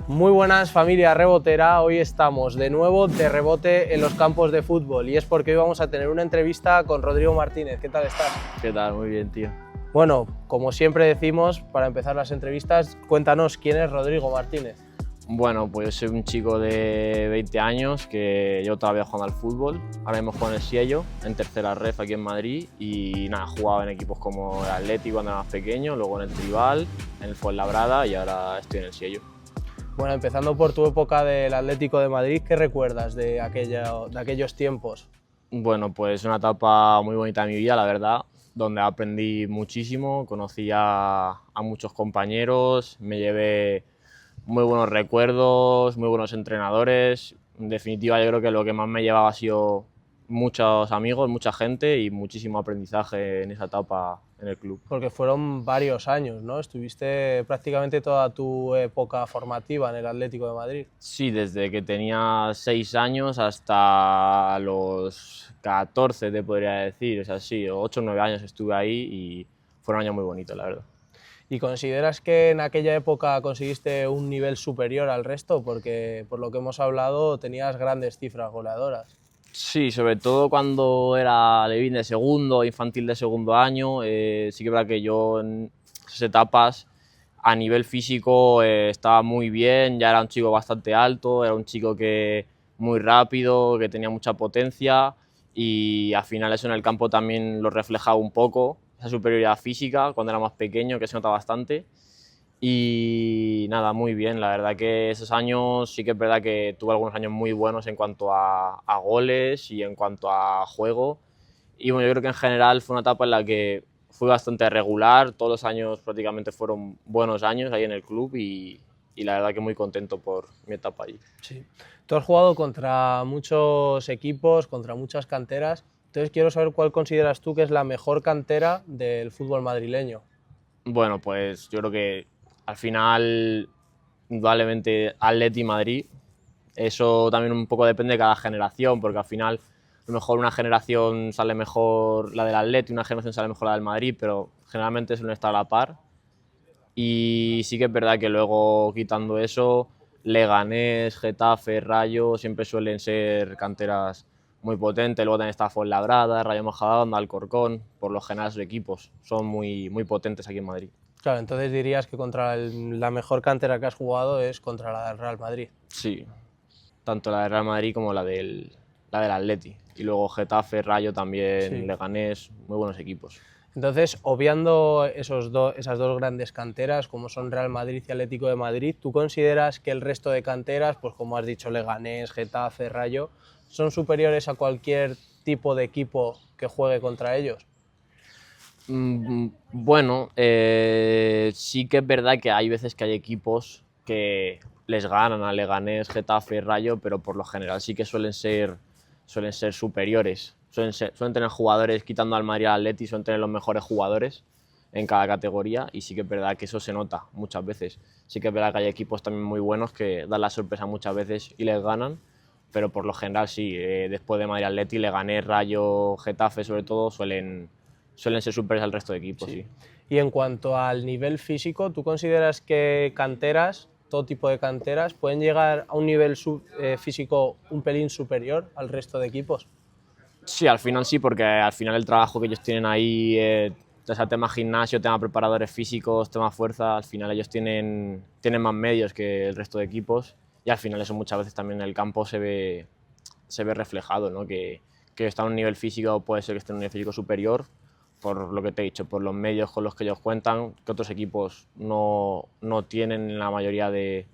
Muy buenas, familia rebotera. Hoy estamos de nuevo de rebote en los campos de fútbol y es porque hoy vamos a tener una entrevista con Rodrigo Martínez. ¿Qué tal estás? ¿Qué tal? Muy bien, tío. Bueno, como siempre decimos, para empezar las entrevistas, cuéntanos quién es Rodrigo Martínez. Bueno, pues soy un chico de 20 años que yo todavía jugando al fútbol. Ahora mismo juego en el Ciello, en tercera ref aquí en Madrid y nada, he jugado en equipos como el Atleti cuando era más pequeño, luego en el Tribal, en el Fuenlabrada y ahora estoy en el Ciello. Bueno, empezando por tu época del Atlético de Madrid, ¿qué recuerdas de aquellos tiempos? Bueno, pues una etapa muy bonita de mi vida, la verdad, donde aprendí muchísimo, conocí a muchos compañeros, me llevé muy buenos recuerdos, muy buenos entrenadores. En definitiva, yo creo que lo que más me llevaba ha sido muchos amigos, mucha gente y muchísimo aprendizaje en esa etapa en el club. Porque fueron varios años, ¿no? Estuviste prácticamente toda tu época formativa en el Atlético de Madrid. Sí, desde que tenía 6 años hasta los 14, te podría decir. O sea, sí, 8 o 9 años estuve ahí y fueron años muy bonitos, la verdad. ¿Y consideras que en aquella época conseguiste un nivel superior al resto? Porque por lo que hemos hablado tenías grandes cifras goleadoras. Sí, sobre todo cuando era levín de segundo, infantil de segundo año, sí que es verdad que yo en esas etapas a nivel físico estaba muy bien, ya era un chico bastante alto, era un chico que muy rápido, que tenía mucha potencia y al final eso en el campo también lo reflejaba un poco, esa superioridad física cuando era más pequeño, que se nota bastante. Y nada, muy bien, la verdad que esos años sí que es verdad que tuve algunos años muy buenos en cuanto a goles y en cuanto a juego. Y bueno, yo creo que en general fue una etapa en la que fui bastante regular, todos los años prácticamente fueron buenos años ahí en el club y la verdad que muy contento por mi etapa allí. Sí. Tú has jugado contra muchos equipos, contra muchas canteras, entonces quiero saber cuál consideras tú que es la mejor cantera del fútbol madrileño. Bueno, pues yo creo que al final, indudablemente, Atleti y Madrid. Eso también un poco depende de cada generación, porque al final a lo mejor una generación sale mejor la del Atleti, una generación sale mejor la del Madrid, pero generalmente suelen estar a la par. Y sí que es verdad que luego, quitando eso, Leganés, Getafe, Rayo siempre suelen ser canteras muy potentes. Luego también está Fuenlabrada, Rayo Majadahonda, Alcorcón. Por lo general, esos equipos son muy, muy potentes aquí en Madrid. Claro, entonces dirías que contra la mejor cantera que has jugado es contra la del Real Madrid. Sí, tanto la del Real Madrid como la del Atleti. Y luego Getafe, Rayo también, Sí. Leganés, muy buenos equipos. Entonces, obviando esas dos grandes canteras, como son Real Madrid y Atlético de Madrid, ¿tú consideras que el resto de canteras, pues como has dicho, Leganés, Getafe, Rayo, son superiores a cualquier tipo de equipo que juegue contra ellos? Bueno, sí que es verdad que hay veces que hay equipos que les ganan a Leganés, Getafe, Rayo, pero por lo general sí que suelen ser superiores. Suelen tener jugadores, quitando al Madrid y al Atleti, suelen tener los mejores jugadores en cada categoría y sí que es verdad que eso se nota muchas veces. Sí que es verdad que hay equipos también muy buenos que dan la sorpresa muchas veces y les ganan, pero por lo general sí, después de Madrid, Atleti, Leganés, Rayo, Getafe sobre todo suelen ser superiores al resto de equipos, sí. Y en cuanto al nivel físico, ¿tú consideras que canteras, todo tipo de canteras, pueden llegar a un nivel físico un pelín superior al resto de equipos? Sí, al final sí, porque al final el trabajo que ellos tienen ahí, o sea, tema gimnasio, tema preparadores físicos, tema fuerza, al final ellos tienen más medios que el resto de equipos y al final eso muchas veces también en el campo se ve reflejado, ¿no? Que están a un nivel físico, puede ser que estén a un nivel físico superior, por lo que te he dicho, por los medios con los que ellos cuentan, que otros equipos no tienen en la mayoría de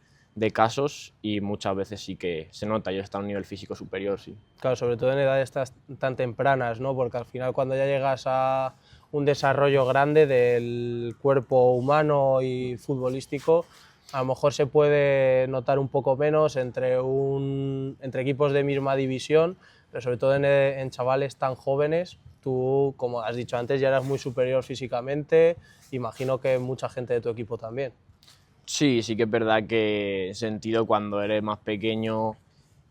casos y muchas veces sí que se nota, ellos están a un nivel físico superior, sí. Claro, sobre todo en edades tan tempranas, ¿no? Porque al final cuando ya llegas a un desarrollo grande del cuerpo humano y futbolístico, a lo mejor se puede notar un poco menos entre equipos de misma división, pero sobre todo en chavales tan jóvenes. Tú, como has dicho antes, ya eras muy superior físicamente, imagino que mucha gente de tu equipo también. Sí, sí que es verdad que en sentido cuando eres más pequeño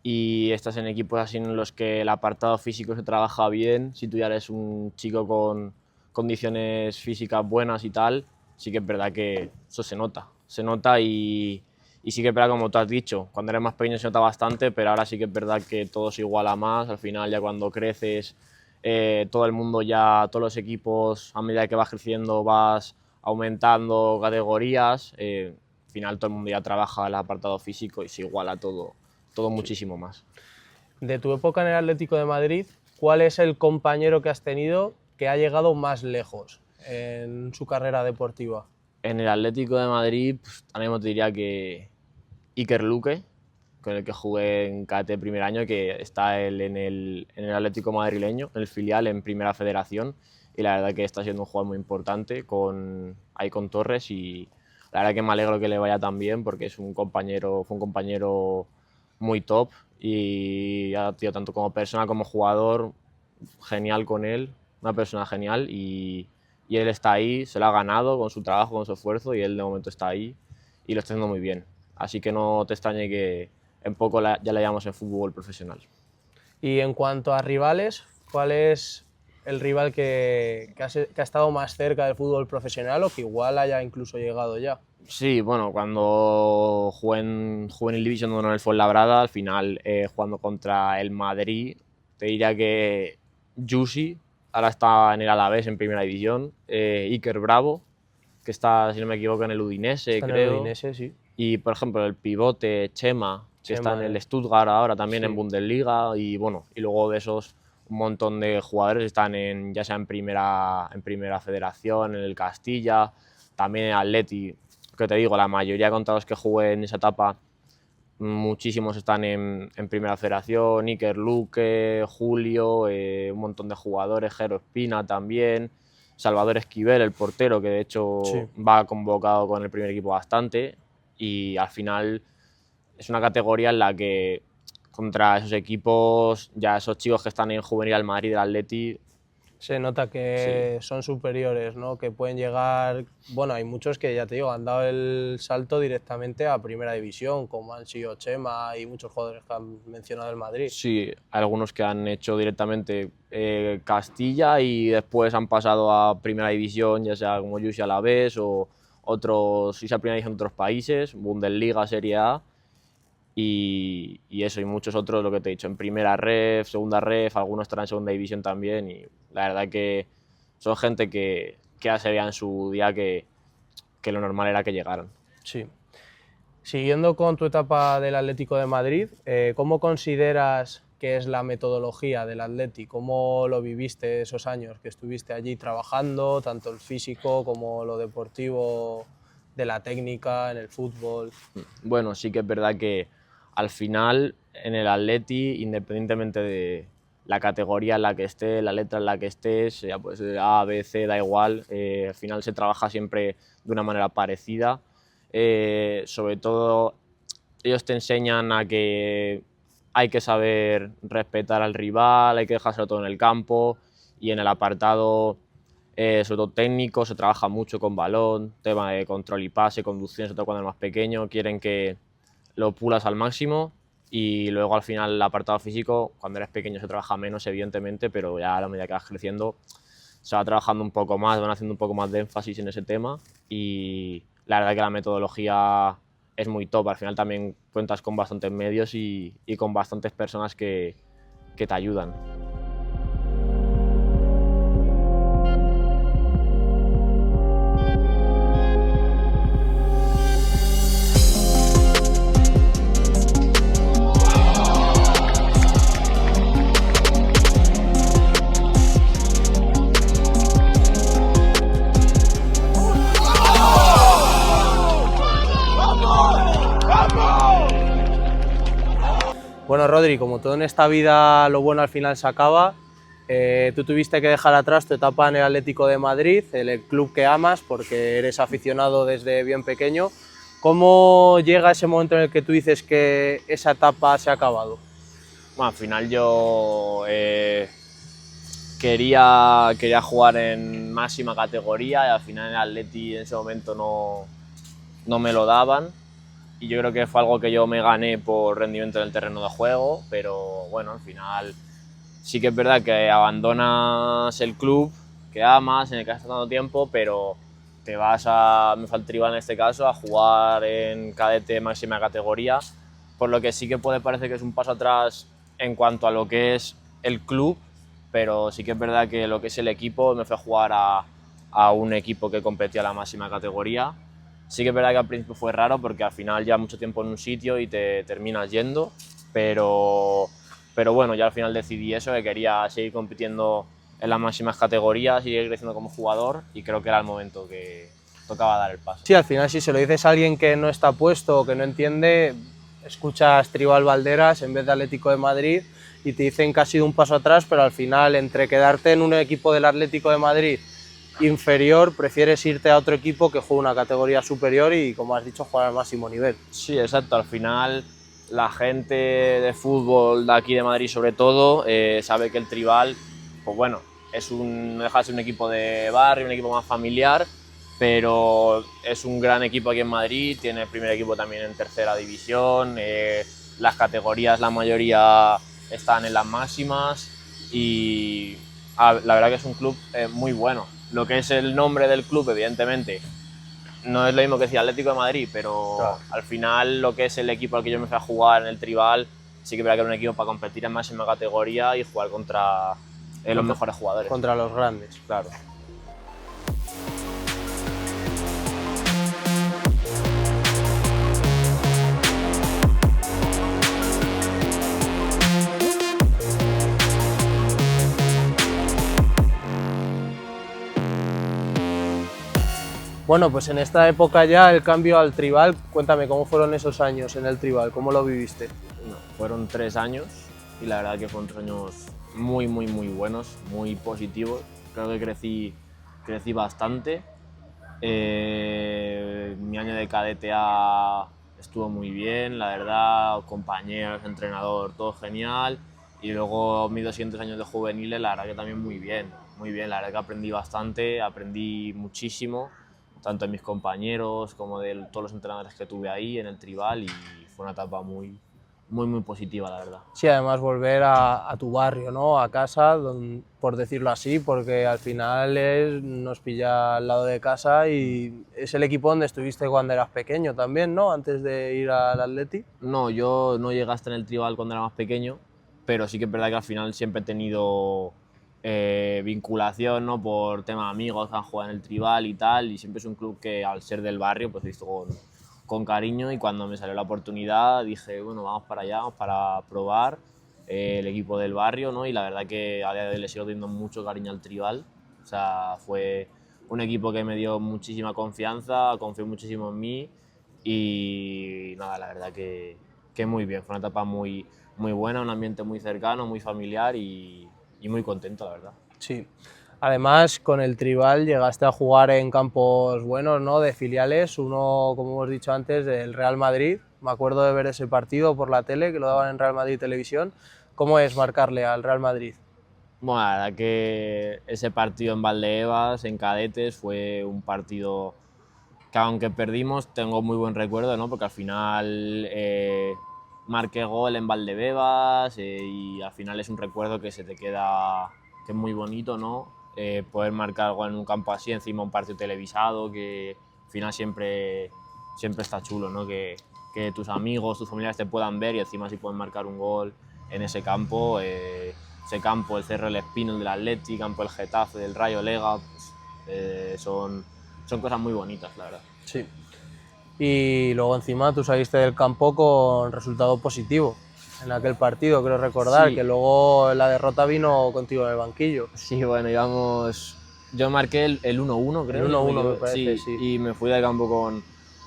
y estás en equipos así en los que el apartado físico se trabaja bien, si tú ya eres un chico con condiciones físicas buenas y tal, sí que es verdad que eso se nota Y sí que es verdad, como tú has dicho, cuando eres más pequeño se nota bastante, pero ahora sí que es verdad que todo se iguala más. Al final, ya cuando creces, todo el mundo ya, todos los equipos, a medida que vas creciendo, vas aumentando categorías. Al final, todo el mundo ya trabaja el apartado físico y se iguala todo muchísimo más. De tu época en el Atlético de Madrid, ¿cuál es el compañero que has tenido que ha llegado más lejos en su carrera deportiva? En el Atlético de Madrid, pues, ahora mismo te diría que Iker Luque, con el que jugué en KT primer año, que está él en el Atlético madrileño, en el filial, en Primera Federación, y la verdad que está siendo un jugador muy importante ahí con Torres, y la verdad que me alegro que le vaya tan bien porque fue un compañero muy top y ha sido tanto como persona como jugador genial con él, una persona genial, y él está ahí, se lo ha ganado con su trabajo, con su esfuerzo, y él de momento está ahí y lo está haciendo muy bien. Así que no te extrañe que en poco ya le llamamos en fútbol profesional. Y en cuanto a rivales, ¿cuál es el rival que ha estado más cerca del fútbol profesional o que igual haya incluso llegado ya? Sí, bueno, cuando jugué en Juvenil Division donde no fue Fuenlabrada, al final jugando contra el Madrid, te diría que Yusi, ahora está en el Alavés en Primera División, Iker Bravo, que está, si no me equivoco, en el Udinese, Está creo. en el Udinese, sí. Y, por ejemplo, el pivote Chema, que está en el Stuttgart ahora también, sí, en Bundesliga. Y bueno, y luego de esos un montón de jugadores están ya sea en primera Federación, en el Castilla, también en Atleti, que te digo, la mayoría contra los que jugué en esa etapa, muchísimos están en Primera Federación, Iker Luque, Julio, un montón de jugadores, Jero Espina también, Salvador Esquivel, el portero, que de hecho sí, va convocado con el primer equipo bastante, y al final es una categoría en la que contra esos equipos, ya esos chicos que están en Juvenil al Madrid, del Atleti, se nota que sí, son superiores, ¿no? Que pueden llegar... Bueno, hay muchos que, ya te digo, han dado el salto directamente a Primera División, como han sido Chema y muchos jugadores que han mencionado el Madrid. Sí, hay algunos que han hecho directamente Castilla y después han pasado a Primera División, ya sea como Yusi Alavés o otros, si sea Primera División de otros países, Bundesliga, Serie A, y eso, y muchos otros, lo que te he dicho, en Primera Ref, Segunda Ref, algunos estarán en Segunda División también, y la verdad que son gente que ya se veía en su día que lo normal era que llegaran. Sí. Siguiendo con tu etapa del Atlético de Madrid, ¿cómo consideras que es la metodología del Atleti? ¿Cómo lo viviste esos años que estuviste allí trabajando, tanto el físico como lo deportivo, de la técnica, en el fútbol? Bueno, sí que es verdad que al final en el Atleti, independientemente de la categoría en la que estés, la letra en la que estés, sea pues A, B, C, da igual, al final se trabaja siempre de una manera parecida. Sobre todo ellos te enseñan a que hay que saber respetar al rival, hay que dejárselo todo en el campo, y en el apartado sobre todo técnico se trabaja mucho con balón, tema de control y pase, conducción, sobre todo cuando eres más pequeño, quieren que lo pulas al máximo, y luego al final el apartado físico, cuando eres pequeño se trabaja menos evidentemente, pero ya a la medida que vas creciendo se va trabajando un poco más, van haciendo un poco más de énfasis en ese tema, y la verdad que la metodología es muy top. Al final también cuentas con bastantes medios y con bastantes personas que te ayudan. Bueno, Rodri, como todo en esta vida, lo bueno al final se acaba. Tú tuviste que dejar atrás tu etapa en el Atlético de Madrid, el club que amas, porque eres aficionado desde bien pequeño. ¿Cómo llega ese momento en el que tú dices que esa etapa se ha acabado? Bueno, al final yo quería jugar en máxima categoría, y al final en el Atleti en ese momento no me lo daban. Y yo creo que fue algo que yo me gané por rendimiento en el terreno de juego, pero bueno, al final sí que es verdad que abandonas el club que amas, en el que has estado tanto tiempo, pero me fue al Tribal en este caso a jugar en cadete máxima categoría, por lo que sí que puede parecer que es un paso atrás en cuanto a lo que es el club, pero sí que es verdad que lo que es el equipo, me fui a jugar a un equipo que competía a la máxima categoría. Sí que es verdad que al principio fue raro porque al final ya mucho tiempo en un sitio y te terminas yendo, pero bueno, ya al final decidí eso, que quería seguir compitiendo en las máximas categorías, seguir creciendo como jugador, y creo que era el momento que tocaba dar el paso. Sí, al final si se lo dices a alguien que no está puesto o que no entiende, escuchas Tribal Valderas en vez de Atlético de Madrid y te dicen que ha sido un paso atrás, pero al final entre quedarte en un equipo del Atlético de Madrid inferior, prefieres irte a otro equipo que juega una categoría superior y, como has dicho, jugar al máximo nivel. Sí, exacto. Al final la gente de fútbol de aquí de Madrid sobre todo sabe que el Tribal, pues bueno, no deja de ser un equipo de barrio, un equipo más familiar, pero es un gran equipo aquí en Madrid, tiene el primer equipo también en tercera división, las categorías la mayoría están en las máximas y la verdad que es un club muy bueno. Lo que es el nombre del club, evidentemente, no es lo mismo que decir Atlético de Madrid, pero claro, al final lo que es el equipo al que yo me fui a jugar en el Tribal, sí que era un equipo para competir en máxima categoría y jugar contra los mejores jugadores. Contra los grandes. Claro. Bueno, pues en esta época ya el cambio al Tribal, cuéntame cómo fueron esos años en el Tribal, cómo lo viviste. No, fueron 3 años y la verdad que fueron 3 años muy buenos, muy positivos. Creo que crecí bastante. Mi año de cadete A estuvo muy bien, la verdad, compañeros, entrenador, todo genial. Y luego mis 200 años de juveniles, la verdad que también muy bien, la verdad que aprendí bastante, aprendí muchísimo, tanto de mis compañeros como de todos los entrenadores que tuve ahí en el Tribal, y fue una etapa muy positiva, la verdad. Sí, además volver a tu barrio, ¿no? A casa, por decirlo así, porque al final nos pilla al lado de casa y es el equipo donde estuviste cuando eras pequeño también, ¿no? Antes de ir al Atleti. No, yo no llegué hasta en el Tribal cuando era más pequeño, pero sí que es verdad que al final siempre he tenido vinculación, ¿no? Por tema de amigos que han jugado en el Tribal y tal, y siempre es un club que al ser del barrio pues he visto con cariño, y cuando me salió la oportunidad dije, bueno, vamos para allá, vamos para probar el equipo del barrio, ¿no? Y la verdad que a día de hoy le sigo teniendo mucho cariño al Tribal. O sea, fue un equipo que me dio muchísima confianza, confió muchísimo en mí y nada, la verdad que muy bien. Fue una etapa muy buena, un ambiente muy cercano, muy familiar y muy contento, la verdad. Sí. Además, con el Tribal llegaste a jugar en campos buenos, ¿no? De filiales, uno, como hemos dicho antes, del Real Madrid. Me acuerdo de ver ese partido por la tele, que lo daban en Real Madrid Televisión. ¿Cómo es marcarle al Real Madrid? Bueno, la verdad que ese partido en Valdebebas, en cadetes, fue un partido que, aunque perdimos, tengo muy buen recuerdo, ¿no? Porque al final marqué gol en Valdebebas y al final es un recuerdo que se te queda, que es muy bonito, ¿no? Poder marcar algo en un campo así, encima un partido televisado, que al final siempre está chulo, ¿no? Que tus amigos, tus familiares te puedan ver y encima si pueden marcar un gol en ese campo. Ese campo, el Cerro del Espino, el del Atleti, campo del Getafe, del Rayo Lega, pues, son cosas muy bonitas, la verdad. Sí. Y luego encima tú saliste del campo con resultado positivo en aquel partido, creo recordar, sí. Que luego la derrota vino contigo en el banquillo. Sí, bueno, yo marqué el 1-1, creo. El 1-1 me parece, sí. Y me fui del campo con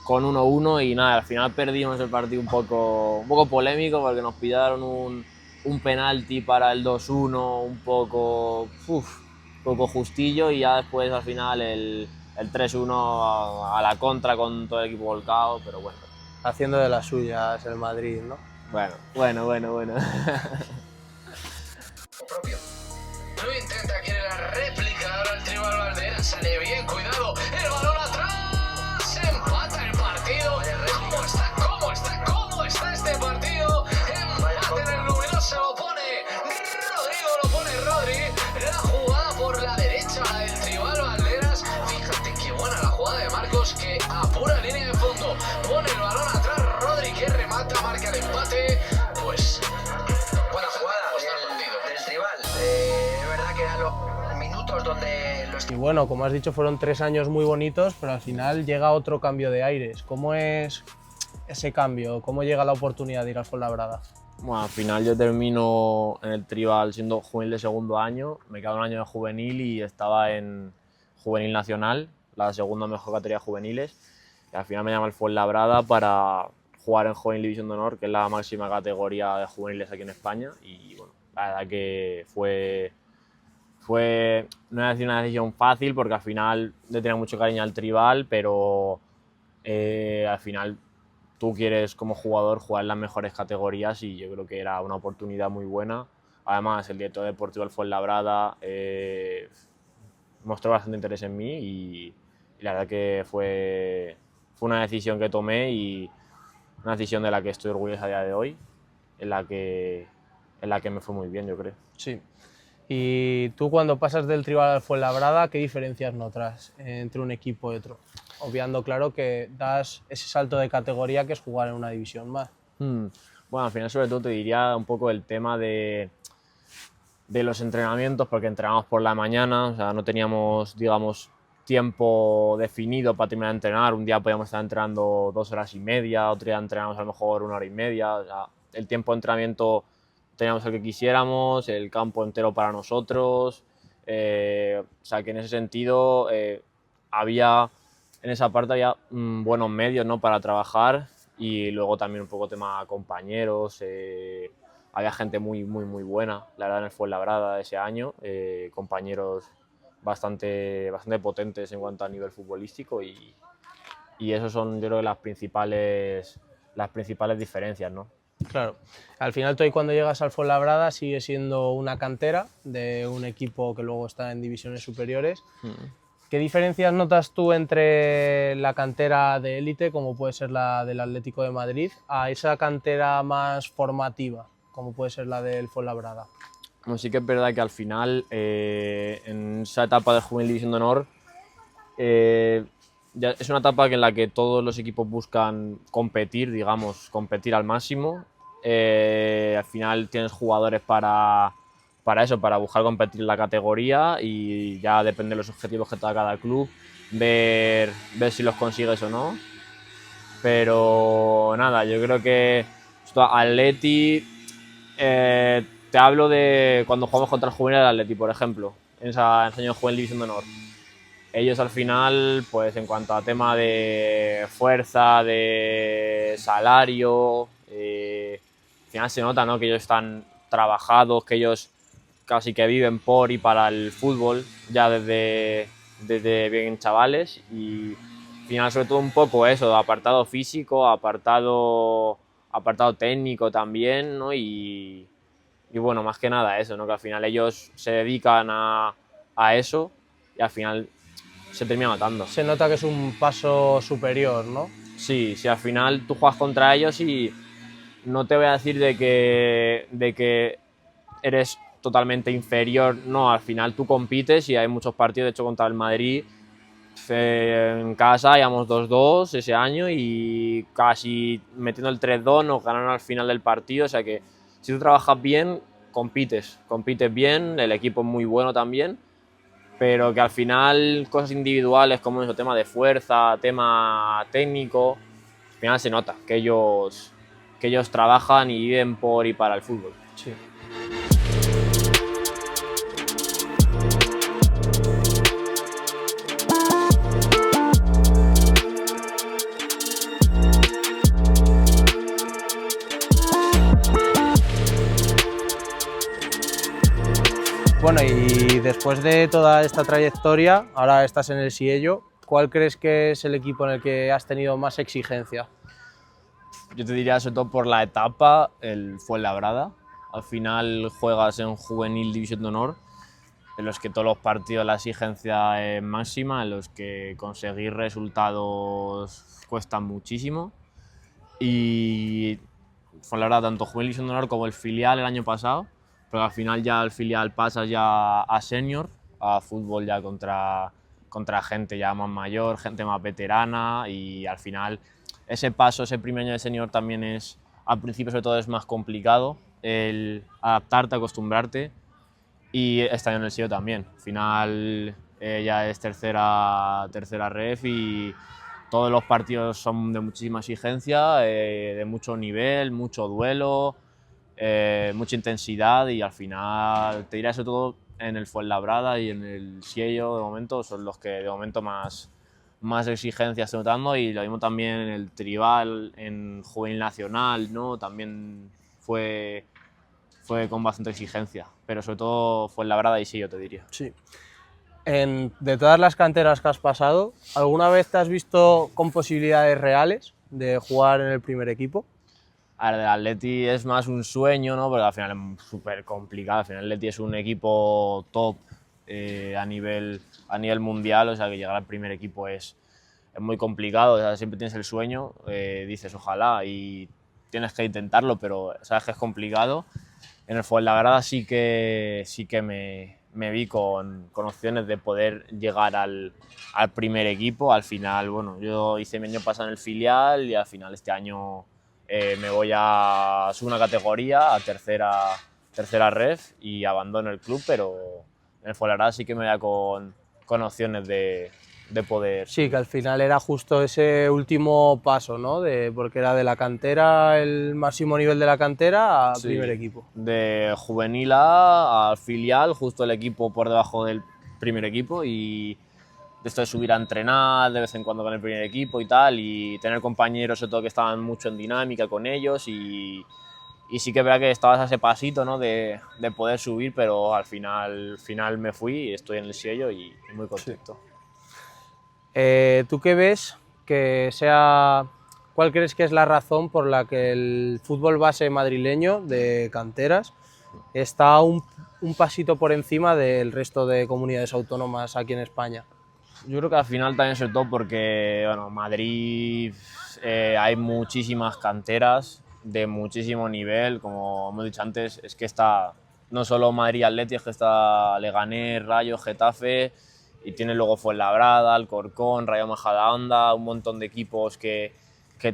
1-1 y nada, al final perdimos el partido un poco polémico porque nos pillaron un penalti para el 2-1 un poco justillo, y ya después al final el 3-1 a la contra con todo el equipo volcado, pero bueno. Haciendo de las suyas el Madrid, ¿no? Bueno. Propio. Lo intenta, quiere la réplica, ahora el Tribal Valderas sale bien, cuidado, el balón atrás, empata el partido. ¿Cómo está este partido? Empate en el luminoso, lo pone Rodri, la jugada por la derecha del Tribal Valderas. Fíjate qué buena la jugada marca el empate, pues buena jugada del rival. Es verdad que eran los minutos donde los... Y bueno, como has dicho, fueron 3 años muy bonitos, pero al final llega otro cambio de aires. ¿Cómo es ese cambio? ¿Cómo llega la oportunidad de ir al Fuenlabrada? Bueno, al final yo termino en el Tribal siendo juvenil de segundo año, me quedo un año de juvenil y estaba en juvenil nacional, la segunda mejor categoría de juveniles, y al final me llama el Fuenlabrada para jugar en Juvenil División de Honor, que es la máxima categoría de juveniles aquí en España, y bueno, la verdad que fue no voy a decir una decisión fácil porque al final le tenía mucho cariño al Tribal, pero al final tú quieres como jugador jugar en las mejores categorías y yo creo que era una oportunidad muy buena. Además, el director deportivo del Fuenlabrada mostró bastante interés en mí y la verdad que fue una decisión que tomé y una decisión de la que estoy orgulloso a día de hoy, en la que me fue muy bien, yo creo. Sí. Y tú cuando pasas del Tribal al Fuenlabrada, ¿qué diferencias notas entre un equipo y otro? Obviando, claro, que das ese salto de categoría que es jugar en una división más. Bueno, al final sobre todo te diría un poco el tema de los entrenamientos, porque entrenamos por la mañana, o sea, no teníamos, digamos, tiempo definido para terminar de entrenar. Un día podíamos estar entrenando 2 horas y media, otro día entrenamos a lo mejor 1 hora y media. O sea, el tiempo de entrenamiento teníamos el que quisiéramos, el campo entero para nosotros. O sea, que en ese sentido en esa parte había buenos medios, ¿no?, para trabajar, y luego también un poco tema compañeros. Había gente muy buena, la verdad, en el Fuenlabrada ese año, compañeros bastante potentes en cuanto a nivel futbolístico y esos son, yo creo, las principales diferencias, ¿no? Claro. Al final tú ahí cuando llegas al Fuenlabrada sigue siendo una cantera de un equipo que luego está en divisiones superiores. ¿Qué diferencias notas tú entre la cantera de élite, como puede ser la del Atlético de Madrid, a esa cantera más formativa, como puede ser la del Fuenlabrada? Bueno, sí que es verdad que al final, en esa etapa de Juvenil División de Honor, ya es una etapa en la que todos los equipos buscan competir, digamos, competir al máximo. Al final tienes jugadores para eso, para buscar competir en la categoría, y ya depende de los objetivos que te da cada club, ver si los consigues o no. Pero nada, yo creo que Atleti, te hablo de cuando jugamos contra el Juvenil del Atleti, por ejemplo, en ese año de Juvenil División de Honor. Ellos al final, pues en cuanto a tema de fuerza, de salario, al final se nota, ¿no?, que ellos están trabajados, que ellos casi que viven por y para el fútbol ya desde bien chavales, y al final sobre todo un poco eso, apartado físico, apartado técnico también, ¿no? Y bueno, más que nada eso, ¿no?, que al final ellos se dedican a eso y al final se termina matando. Se nota que es un paso superior, ¿no? Sí, al final tú juegas contra ellos y no te voy a decir de que eres totalmente inferior, no, al final tú compites y hay muchos partidos. De hecho, contra el Madrid en casa íbamos 2-2 ese año y casi metiendo el 3-2 nos ganaron al final del partido. O sea que si tú trabajas bien, compites bien, el equipo es muy bueno también, pero que al final cosas individuales como eso, tema de fuerza, tema técnico, al final se nota que ellos trabajan y viven por y para el fútbol. Sí. Bueno, y después de toda esta trayectoria, ahora estás en el Siello, ¿cuál crees que es el equipo en el que has tenido más exigencia? Yo te diría, sobre todo por la etapa, el Fuenlabrada. Al final juegas en Juvenil División de Honor, en los que todos los partidos la exigencia es máxima, en los que conseguir resultados cuesta muchísimo. Y Fuenlabrada, tanto Juvenil División de Honor como el filial el año pasado, pero al final ya el filial pasa ya a senior, a fútbol ya contra gente ya más mayor, gente más veterana, y al final ese paso, ese primer año de senior también es al principio sobre todo es más complicado el adaptarte, acostumbrarte, y este año en el Sello también. Al final ya es tercera ref y todos los partidos son de muchísima exigencia, de mucho nivel, mucho duelo, mucha intensidad, y al final te diré sobre todo en el Fuenlabrada y en el Sello de momento son los que de momento más exigencia estoy notando, y lo mismo también en el Tribal, en Juvenil Nacional, ¿no? También fue con bastante exigencia, pero sobre todo Fuenlabrada y Sello, te diría. Sí. De todas las canteras que has pasado, ¿alguna vez te has visto con posibilidades reales de jugar en el primer equipo? A ver, del Atleti es más un sueño, ¿no? Porque al final es súper complicado. Al final el Atleti es un equipo top a nivel mundial, o sea que llegar al primer equipo es muy complicado. O sea, siempre tienes el sueño, dices ojalá y tienes que intentarlo, pero sabes que es complicado. En el Fuenlabrada sí que me vi con opciones de poder llegar al primer equipo. Al final, bueno, yo hice mi año pasado en el filial y al final este año me voy a segunda categoría, a tercera ref, y abandono el club, pero en el Fuenlabrada sí que me veía con opciones de poder... Sí, que al final era justo ese último paso, ¿no? Porque era de la cantera, el máximo nivel de la cantera, a Sí, primer equipo. de juvenil A al filial, justo el equipo por debajo del primer equipo, y de esto de subir a entrenar de vez en cuando con el primer equipo y tal, y tener compañeros sobre todo que estaban mucho en dinámica con ellos, y sí que es verdad que estabas a ese pasito, ¿no? de poder subir, pero al final me fui y estoy en el Sello y muy contento. Sí. ¿Tú qué ves que sea, cuál crees que es la razón por la que el fútbol base madrileño de canteras está un pasito por encima del resto de comunidades autónomas aquí en España? Yo creo que al final también, sobre todo porque, bueno, Madrid hay muchísimas canteras de muchísimo nivel, como hemos dicho antes, es que está no solo Madrid Atleti, es que está Leganés, Rayo, Getafe, y tiene luego Fuenlabrada, Alcorcón, Rayo Majadahonda, un montón de equipos que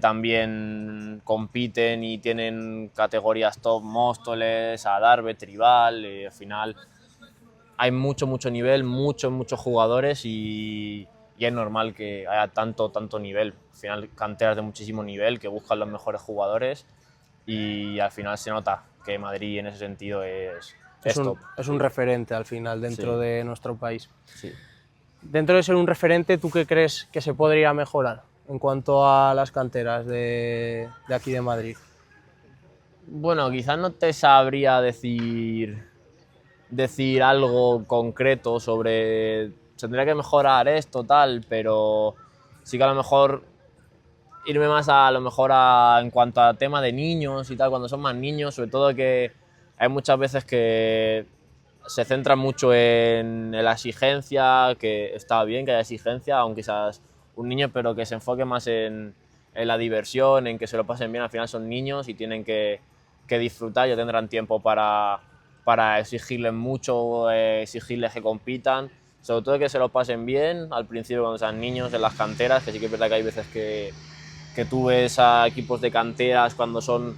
también compiten y tienen categorías top, Móstoles, Adarve, Tribal, al final hay mucho nivel, muchos jugadores, y es normal que haya tanto nivel. Al final canteras de muchísimo nivel que buscan los mejores jugadores, y al final se nota que Madrid en ese sentido es top. Es un referente al final dentro Sí. de nuestro país. Sí. Dentro de ser un referente, ¿tú qué crees que se podría mejorar en cuanto a las canteras de aquí de Madrid? Bueno, quizás no te sabría decir algo concreto sobre se tendría que mejorar esto, tal, pero sí que a lo mejor irme más en cuanto a tema de niños y tal, cuando son más niños, sobre todo que hay muchas veces que se centran mucho en la exigencia, que está bien que haya exigencia, aunque seas un niño, pero que se enfoque más en la diversión, en que se lo pasen bien. Al final son niños y tienen que disfrutar, ya tendrán tiempo para exigirles mucho, exigirles que compitan, sobre todo que se lo pasen bien al principio cuando sean niños en las canteras, que sí que es verdad que hay veces que tú ves a equipos de canteras cuando son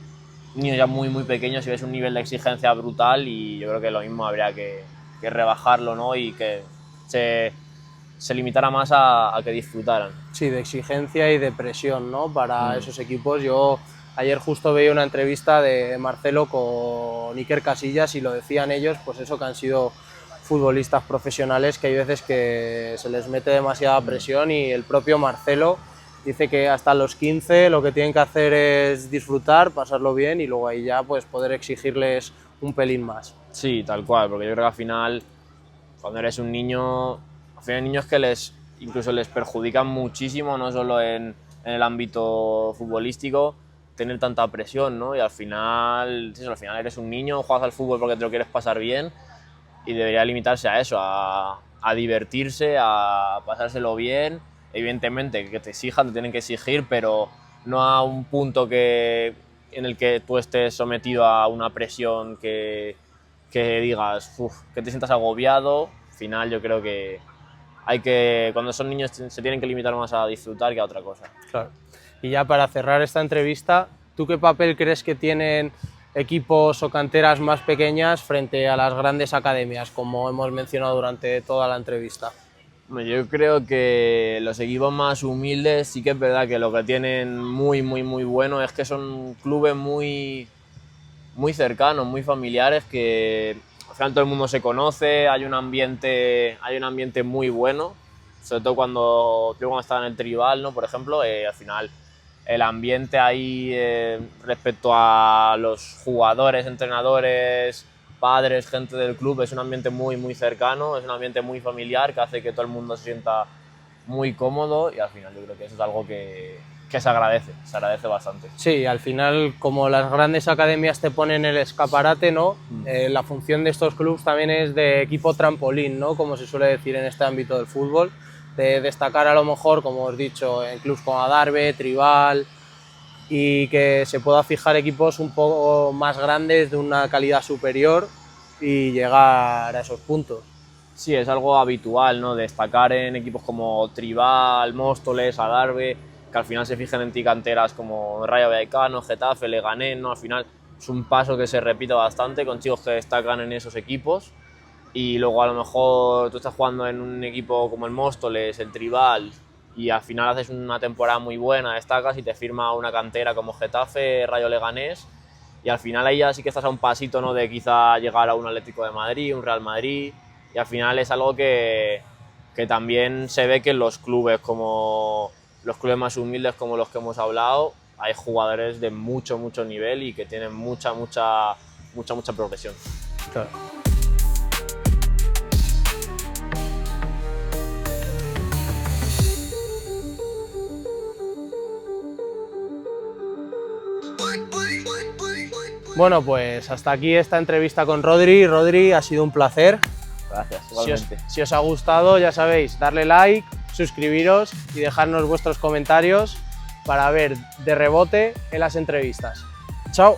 niños ya muy pequeños y ves un nivel de exigencia brutal, y yo creo que lo mismo habría que rebajarlo, ¿no? Y que se limitara más a que disfrutaran. Sí, de exigencia y de presión, ¿no? Para esos equipos. Yo ayer justo veía una entrevista de Marcelo con Iker Casillas y lo decían ellos, pues eso, que han sido futbolistas profesionales, que hay veces que se les mete demasiada presión, y el propio Marcelo dice que hasta los 15 lo que tienen que hacer es disfrutar, pasarlo bien, y luego ahí ya pues poder exigirles un pelín más. Sí, tal cual, porque yo creo que al final, cuando eres un niño, al final hay niños que incluso les perjudican muchísimo, no solo en el ámbito futbolístico, tener tanta presión, ¿no? Y al final eres un niño, juegas al fútbol porque te lo quieres pasar bien, y debería limitarse a eso, a divertirse, a pasárselo bien. Evidentemente que te exijan, te tienen que exigir, pero no a un punto en el que tú estés sometido a una presión que digas, que te sientas agobiado. Al final yo creo que cuando son niños se tienen que limitar más a disfrutar que a otra cosa. Claro. Y ya para cerrar esta entrevista, ¿tú qué papel crees que tienen equipos o canteras más pequeñas frente a las grandes academias, como hemos mencionado durante toda la entrevista? Yo creo que los equipos más humildes sí que es verdad que lo que tienen muy bueno es que son clubes muy cercanos, muy familiares, que al final todo el mundo se conoce, hay un ambiente muy bueno, sobre todo cuando estaba en el Tribal, ¿no? Por ejemplo, al final el ambiente ahí respecto a los jugadores, entrenadores, padres, gente del club, es un ambiente muy cercano, es un ambiente muy familiar que hace que todo el mundo se sienta muy cómodo y al final yo creo que eso es algo que se agradece bastante. Sí, al final, como las grandes academias te ponen el escaparate, ¿no? La función de estos clubs también es de equipo trampolín, ¿no? Como se suele decir en este ámbito del fútbol, de destacar a lo mejor, como os he dicho, en clubs como Adarve, Tribal, y que se pueda fijar equipos un poco más grandes, de una calidad superior y llegar a esos puntos. Sí, es algo habitual, ¿no? Destacar en equipos como Tribal, Móstoles, Adarve, que al final se fijen en ti canteras como Rayo Vallecano, Getafe, Leganés, ¿no? Al final es un paso que se repite bastante con chicos que destacan en esos equipos y luego a lo mejor tú estás jugando en un equipo como el Móstoles, el Tribal, y al final haces una temporada muy buena, destacas y te firma una cantera como Getafe, Rayo Leganés, y al final ahí ya sí que estás a un pasito, ¿no? De quizá llegar a un Atlético de Madrid, un Real Madrid, y al final es algo que también se ve que en los clubes los clubes más humildes como los que hemos hablado, hay jugadores de mucho nivel y que tienen mucha progresión. Claro. Bueno, pues hasta aquí esta entrevista con Rodri. Rodri, ha sido un placer. Gracias, igualmente. Si os ha gustado, ya sabéis, darle like, suscribiros y dejarnos vuestros comentarios para ver de rebote en las entrevistas. ¡Chao!